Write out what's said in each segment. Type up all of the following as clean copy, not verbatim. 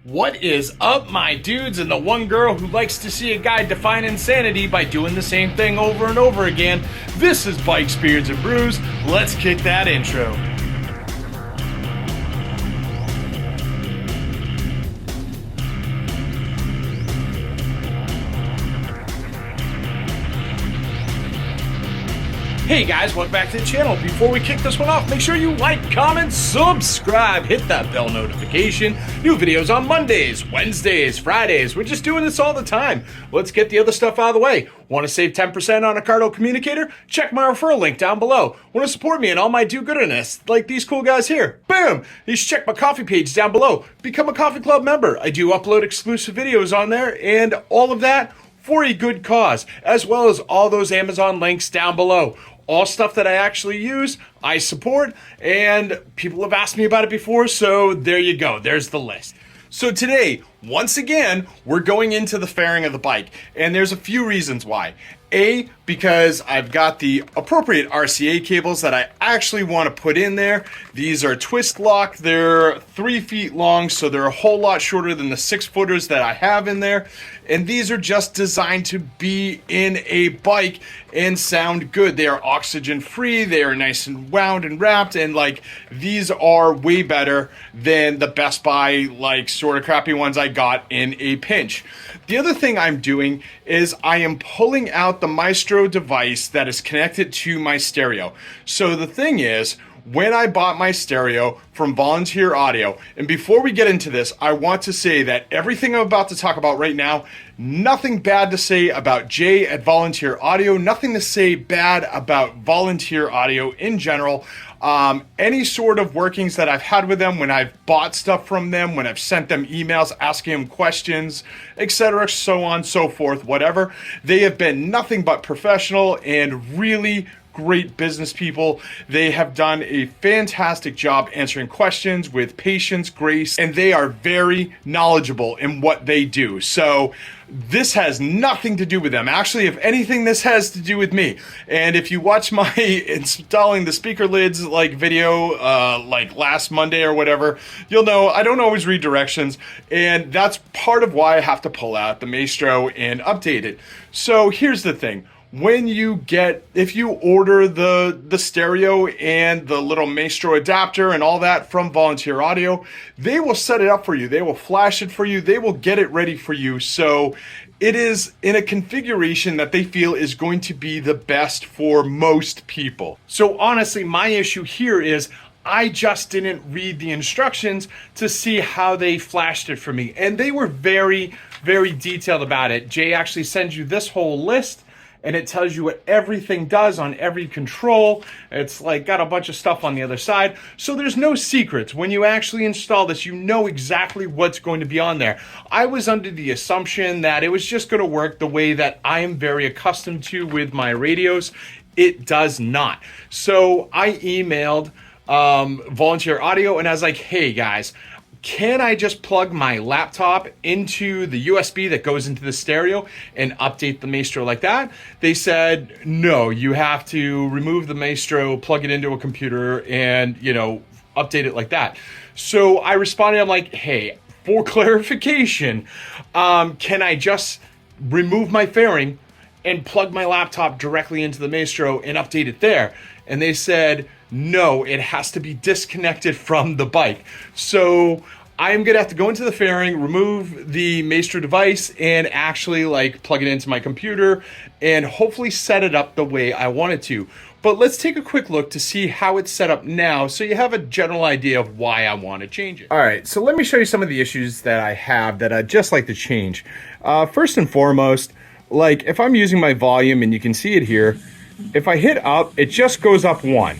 What is up, my dudes, and the one girl who likes to see a guy define insanity by doing the same thing over and over again? This is Bikes, Beards, and Brews. Let's kick that intro. Hey guys, welcome back to the channel. Before we kick this one off, make sure you like, comment, subscribe, hit that bell notification. New videos on Mondays, Wednesdays, Fridays. We're just doing this all the time. Let's get the other stuff out of the way. Want to save 10% on a Cardo communicator? Check my referral link down below. Want to support me and all my do-gooderness, like these cool guys here? Boom! You should check my coffee page down below. Become a coffee club member. I do upload exclusive videos on there and all of that for a good cause, as well as all those Amazon links down below. All stuff that I actually use, I support, and people have asked me about it before, so there you go. There's the list. So today, once again, we're going into the fairing of the bike, and there's a few reasons why. A, because I've got the appropriate RCA cables that I actually want to put in there. These are twist lock. They're 3 feet long, so they're a whole lot shorter than the 6-footers that I have in there. And these are just designed to be in a bike and sound good. They are oxygen free. They are nice and wound and wrapped. And like, these are way better than the Best Buy, like sort of crappy ones I got in a pinch. The other thing I'm doing is I am pulling out the Maestro device that is connected to my stereo. So the thing is, when I bought my stereo from Volunteer Audio, and before we get into this, I want to say that everything I'm about to talk about right now, nothing bad to say about Jay at Volunteer Audio, nothing to say bad about Volunteer Audio in general. Any sort of workings that I've had with them, when I've bought stuff from them, when I've sent them emails asking them questions, etc., so on, so forth, whatever, they have been nothing but professional and really great business people. They have done a fantastic job answering questions with patience, grace, and they are very knowledgeable in what they do. So this has nothing to do with them. Actually, if anything, this has to do with me. And if you watch my installing the speaker lids like video like last Monday or whatever, you'll know I don't always read directions, and that's part of why I have to pull out the Maestro and update it. So here's the thing. When you if you order the stereo and the little Maestro adapter and all that from Volunteer Audio, they will set it up for you. They will flash it for you. They will get it ready for you. So it is in a configuration that they feel is going to be the best for most people. So honestly, my issue here is I just didn't read the instructions to see how they flashed it for me. And they were very, very detailed about it. Jay actually sends you this whole list, and it tells you what everything does on every control. It's like got a bunch of stuff on the other side. So there's no secrets. When you actually install this, you know exactly what's going to be on there. I was under the assumption that it was just going to work the way that I am very accustomed to with my radios. It does not. So I emailed Volunteer Audio and I was like, hey guys, can I just plug my laptop into the USB that goes into the stereo and update the Maestro like that? They said, no, you have to remove the Maestro, plug it into a computer, and, update it like that. So I responded, I'm like, hey, for clarification, can I just remove my fairing and plug my laptop directly into the Maestro and update it there? And they said, no, it has to be disconnected from the bike. So I am gonna have to go into the fairing, remove the Maestro device, and actually plug it into my computer and hopefully set it up the way I want it to. But let's take a quick look to see how it's set up now so you have a general idea of why I want to change it. All right, so let me show you some of the issues that I have that I'd just like to change. First and foremost, if I'm using my volume, and you can see it here, if I hit up, it just goes up 1.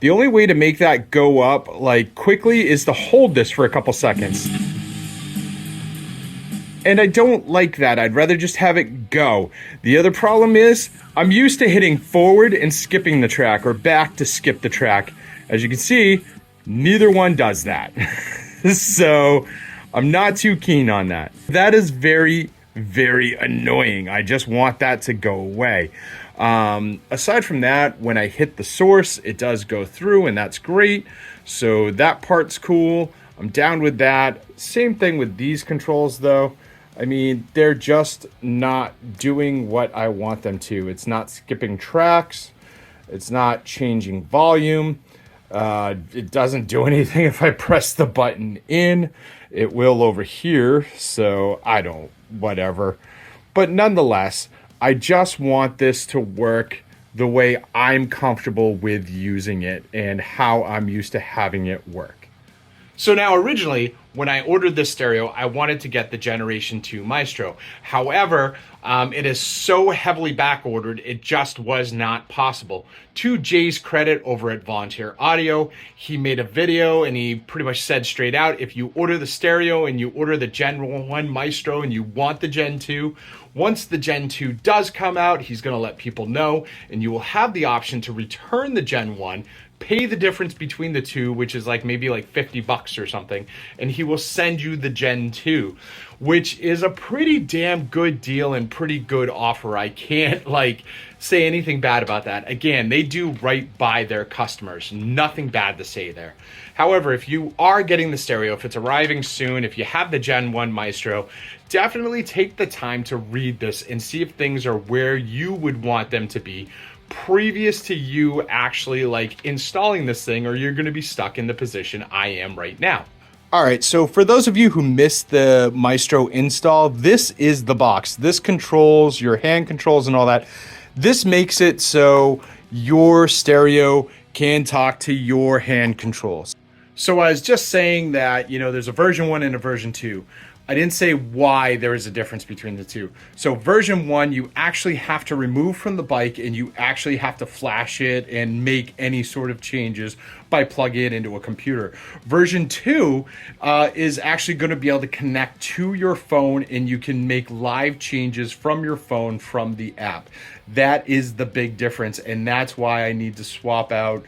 The only way to make that go up quickly is to hold this for a couple seconds. And I don't like that. I'd rather just have it go. The other problem is I'm used to hitting forward and skipping the track, or back to skip the track. As you can see, neither one does that. So I'm not too keen on that. That is very, very annoying. I just want that to go away. Aside from that, when I hit the source, it does go through, and that's great. So that part's cool. I'm down with that. Same thing with these controls though. I mean, they're just not doing what I want them to. It's not skipping tracks. It's not changing volume. It doesn't do anything if I press the button in. It will over here, so I don't, whatever. But nonetheless, I just want this to work the way I'm comfortable with using it and how I'm used to having it work. So now originally, when I ordered this stereo, I wanted to get the Generation 2 Maestro. However, it is so heavily back ordered, it just was not possible. To Jay's credit over at Volunteer Audio, he made a video and he pretty much said straight out, if you order the stereo and you order the Gen 1 Maestro and you want the Gen 2, once the Gen 2 does come out, he's gonna let people know and you will have the option to return the Gen 1, pay the difference between the two, which is like maybe like 50 bucks or something, and he will send you the Gen 2, which is a pretty damn good deal and pretty good offer. I can't like say anything bad about that. Again, they do right by their customers. Nothing bad to say there. However, if you are getting the stereo, if it's arriving soon, if you have the Gen 1 Maestro, definitely take the time to read this and see if things are where you would want them to be previous to you actually like installing this thing, or you're going to be stuck in the position I am right now. All right, so for those of you who missed the Maestro install, this is the box. This controls your hand controls and all that. This makes it so your stereo can talk to your hand controls. So I was just saying that, you know, there's a version 1 and a version 2. I didn't say why there is a difference between the two. So version 1, you actually have to remove from the bike and you actually have to flash it and make any sort of changes by plugging it into a computer. Version 2 is actually going to be able to connect to your phone and you can make live changes from your phone from the app. That is the big difference, and that's why I need to swap out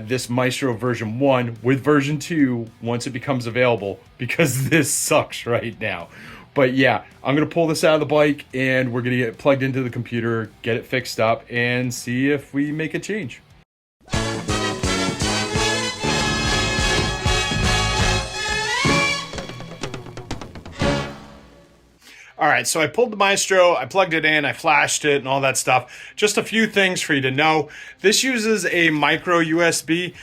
this Maestro version 1 with version 2 once it becomes available, because this sucks right now. But yeah, I'm gonna pull this out of the bike and we're gonna get it plugged into the computer, get it fixed up, and see if we make a change. All right, so I pulled the Maestro, I plugged it in, I flashed it and all that stuff. Just a few things for you to know. This uses a micro USB.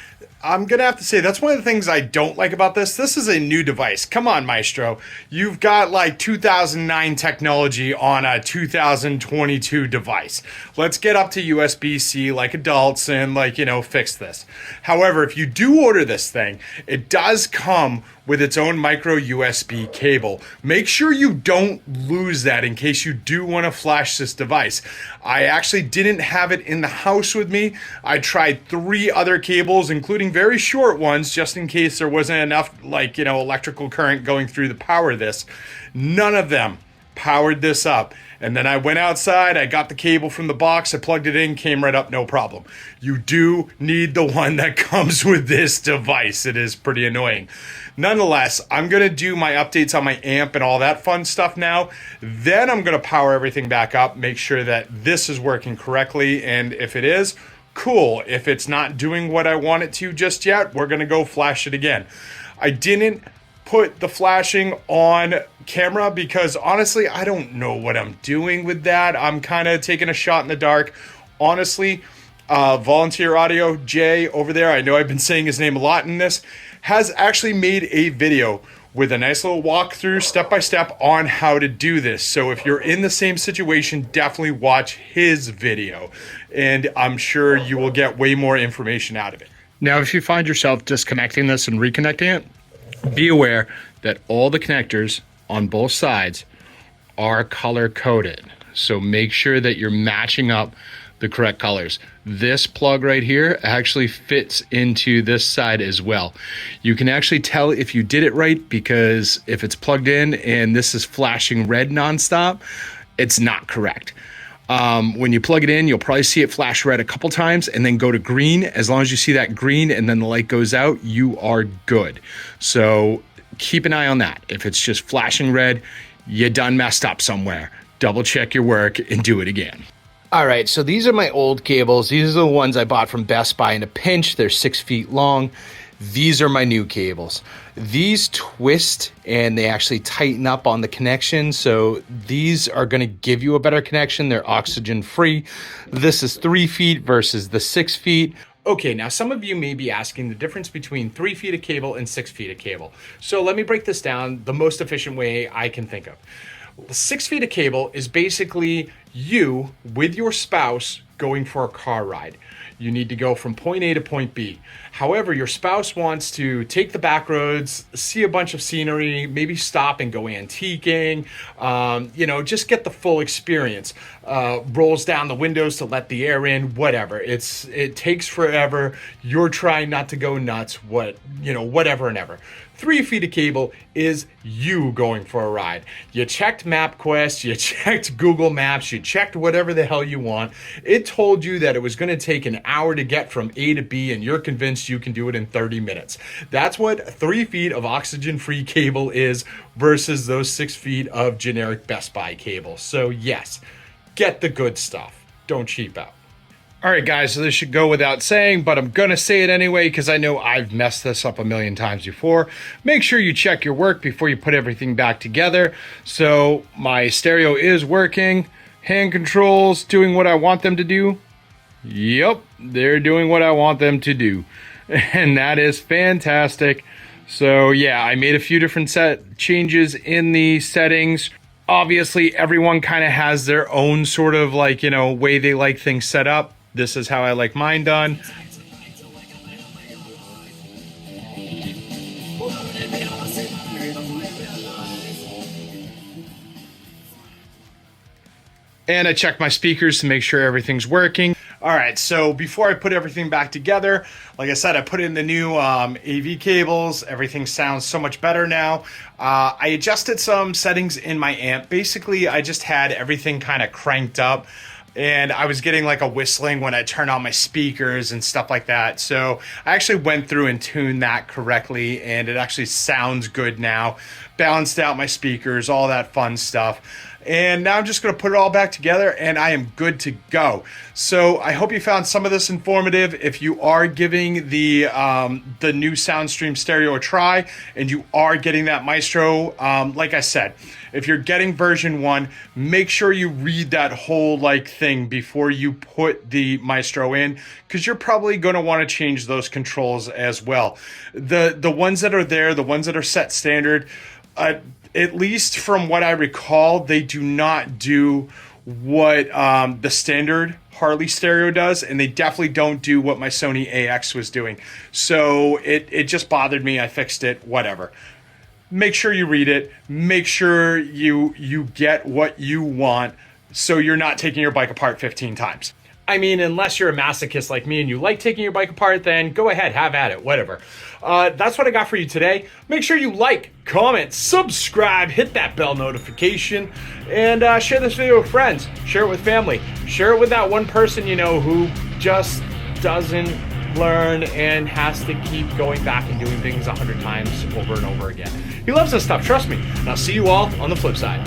I'm gonna have to say that's one of the things I don't like about this. This is a new device. Come on, Maestro. You've got like 2009 technology on a 2022 device. Let's get up to USB-C like adults and like, you know, fix this. However, if you do order this thing, it does come with its own micro USB cable. Make sure you don't lose that in case you do want to flash this device. I actually didn't have it in the house with me. I tried 3 other cables, including very short ones, just in case there wasn't enough, like, you know, electrical current going through to power this. None of them powered this up. And then I went outside, I got the cable from the box, I plugged it in, came right up, no problem. You do need the one that comes with this device. It is pretty annoying. Nonetheless, I'm gonna do my updates on my amp and all that fun stuff now. Then I'm gonna power everything back up, make sure that this is working correctly, and if it is, cool. If it's not doing what I want it to just yet, we're gonna go flash it again. I didn't put the flashing on camera because honestly, I don't know what I'm doing with that. I'm kind of taking a shot in the dark. Honestly, Volunteer Audio, Jay over there, I know I've been saying his name a lot in this, has actually made a video with a nice little walkthrough step-by-step on how to do this. So if you're in the same situation, definitely watch his video and I'm sure you will get way more information out of it. Now, if you find yourself disconnecting this and reconnecting it, be aware that all the connectors on both sides are color coded. So make sure that you're matching up the correct colors. This plug right here actually fits into this side as well. You can actually tell if you did it right, because if it's plugged in and this is flashing red nonstop, it's not correct. When you plug it in, you'll probably see it flash red a couple times and then go to green. As long as you see that green and then the light goes out, you are good. So keep an eye on that. If it's just flashing red, you done messed up somewhere. Double check your work and do it again. All right, so these are my old cables. These are the ones I bought from Best Buy in a pinch. They're 6 feet long. These are my new cables. These twist and they actually tighten up on the connection. So these are gonna give you a better connection. They're oxygen free. This is 3 feet versus the 6 feet. Okay, now some of you may be asking the difference between 3 feet of cable and 6 feet of cable. So let me break this down the most efficient way I can think of. 6 feet of cable is basically you with your spouse going for a car ride. You need to go from point A to point B. However, your spouse wants to take the back roads, see a bunch of scenery, maybe stop and go antiquing, just get the full experience. Rolls down the windows to let the air in, whatever. It takes forever. You're trying not to go nuts, whatever and ever. 3 feet of cable is you going for a ride. You checked MapQuest, you checked Google Maps, you checked whatever the hell you want. It told you that it was going to take an hour to get from A to B, and you're convinced you can do it in 30 minutes. That's what 3 feet of oxygen-free cable is versus those 6 feet of generic Best Buy cable. So yes, get the good stuff. Don't cheap out. All right, guys, so this should go without saying, but I'm going to say it anyway because I know I've messed this up a million times before. Make sure you check your work before you put everything back together. So my stereo is working. Hand controls doing what I want them to do. Yep, they're doing what I want them to do. And that is fantastic. So yeah, I made a few different changes in the settings. Obviously, everyone kind of has their own sort of way they like things set up. This is how I like mine done. And I check my speakers to make sure everything's working. All right, so before I put everything back together, like I said, I put in the new AV cables. Everything sounds so much better now. I adjusted some settings in my amp. Basically, I just had everything kind of cranked up, and I was getting like a whistling when I turn on my speakers and stuff like that. So I actually went through and tuned that correctly, and it actually sounds good now. Balanced out my speakers, all that fun stuff. And now I'm just going to put it all back together, and I am good to go. So I hope you found some of this informative. If you are giving the new Soundstream stereo a try, and you are getting that Maestro, like I said, if you're getting version 1, make sure you read that whole thing before you put the Maestro in, because you're probably going to want to change those controls as well. The ones that are there, the ones that are set standard, at least from what I recall, they do not do what the standard Harley stereo does, and they definitely don't do what my Sony AX was doing. So it just bothered me. I fixed it, whatever. Make sure you read it. Make sure you get what you want so you're not taking your bike apart 15 times. I mean, unless you're a masochist like me and you like taking your bike apart, then go ahead, have at it, whatever. That's what I got for you today. Make sure you like, comment, subscribe, hit that bell notification, and share this video with friends. Share it with family. Share it with that one person you know who just doesn't learn and has to keep going back and doing things 100 times over and over again. He loves this stuff, trust me. And I'll see you all on the flip side.